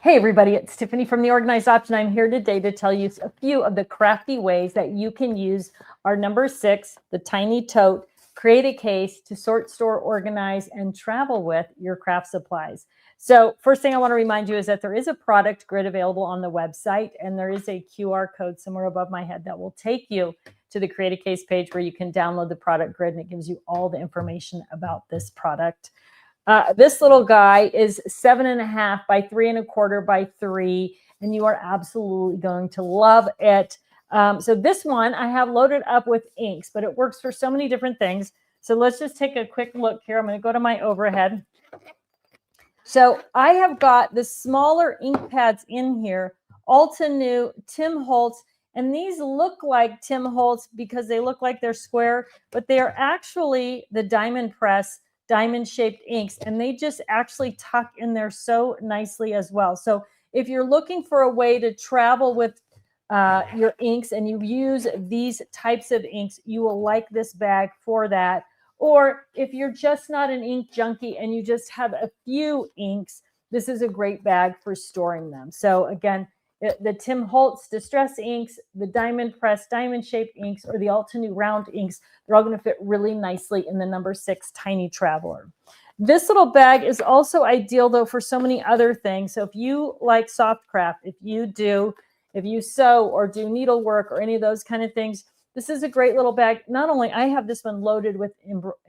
Hey everybody, it's Tiffany from The Organized Option. I'm here today to tell you a few of the crafty ways that you can use our number 6, the Tiny Tote, create a case to sort, store, organize, and travel with your craft supplies. So first thing I want to remind you is that there is a product grid available on the website, and there is a QR code somewhere above my head that will take you to the Create a Case page where you can download the product grid, and it gives you all the information about this product. This little guy is 7.5 by 3.25 by 3, and you are absolutely going to love it. So this one I have loaded up with inks, but it works for so many different things. So let's just take a quick look here. I'm going to go to my overhead. So I have got the smaller ink pads in here, Altenew, Tim Holtz, and these look like Tim Holtz because they look like they're square, but they are actually the diamond press diamond-shaped inks, and they just actually tuck in there so nicely as well. So if you're looking for a way to travel with your inks and you use these types of inks, you will like this bag for that. Or if you're just not an ink junkie and you just have a few inks, this is a great bag for storing them. So again, the Tim Holtz Distress inks, the Diamond Press Diamond Shaped inks, or the Altenew Round inks, they're all going to fit really nicely in the number 6 Tiny Traveler. This little bag is also ideal, though, for so many other things. So if you like soft craft, if you sew or do needlework or any of those kind of things, this is a great little bag. Not only I have this one loaded with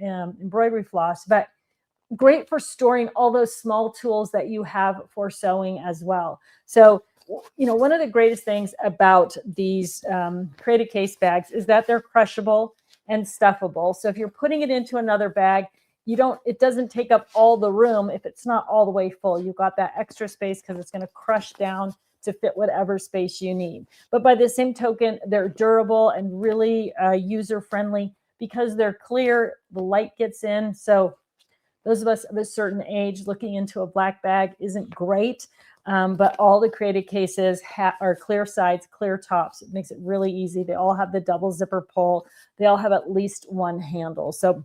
embroidery floss, but great for storing all those small tools that you have for sewing as well. So you know, one of the greatest things about these Create a Case bags is that they're crushable and stuffable. So if you're putting it into another bag, it doesn't take up all the room if it's not all the way full. You've got that extra space because it's going to crush down to fit whatever space you need. But by the same token, they're durable and really user-friendly because they're clear, the light gets in. So those of us of a certain age looking into a black bag isn't great. But all the Create a Cases are clear sides, clear tops. It makes it really easy. They all have the double zipper pull. They all have at least one handle. So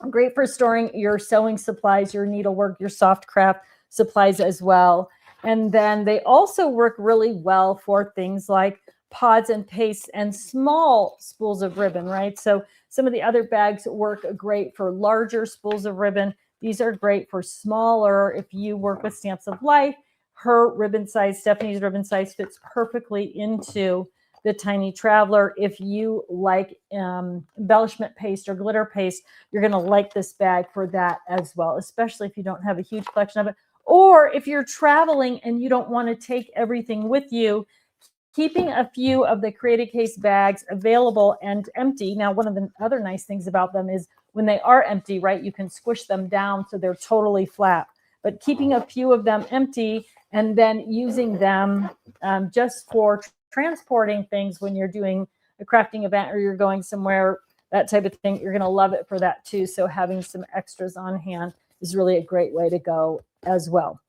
great for storing your sewing supplies, your needlework, your soft craft supplies as well. And then they also work really well for things like pods and pastes and small spools of ribbon, right? So some of the other bags work great for larger spools of ribbon. These are great for smaller. If you work with Stamps of Life, her ribbon size, Stephanie's ribbon size, fits perfectly into the Tiny Traveler. If you like embellishment paste or glitter paste, you're going to like this bag for that as well, especially if you don't have a huge collection of it. Or if you're traveling and you don't want to take everything with you, keeping a few of the Create a Case bags available and empty. Now, one of the other nice things about them is when they are empty, right, you can squish them down so they're totally flat. But keeping a few of them empty and then using them just for transporting things when you're doing a crafting event or you're going somewhere, that type of thing, you're going to love it for that too. So having some extras on hand is really a great way to go as well.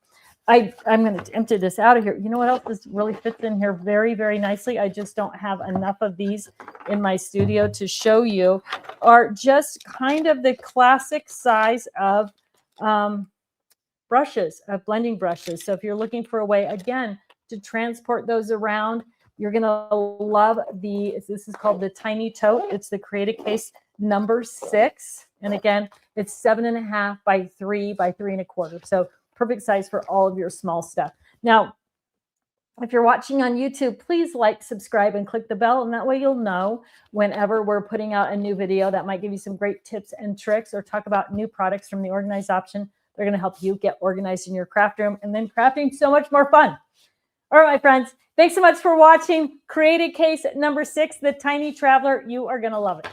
I'm going to empty this out of here. You know what else this really fits in here very, very nicely? I just don't have enough of these in my studio to show you, are just kind of the classic size of brushes, of blending brushes. So if you're looking for a way, again, to transport those around, you're going to love this is called the Tiny Tote. It's the Create a Case number 6. And again, it's 7.5 by 3 by 3.25. So perfect size for all of your small stuff. Now, if you're watching on YouTube, please like, subscribe, and click the bell. And that way you'll know whenever we're putting out a new video that might give you some great tips and tricks or talk about new products from the Organized Option. They're going to help you get organized in your craft room and then crafting so much more fun. All right, my friends, thanks so much for watching Create a Case number 6, the Tiny Traveler. You are going to love it.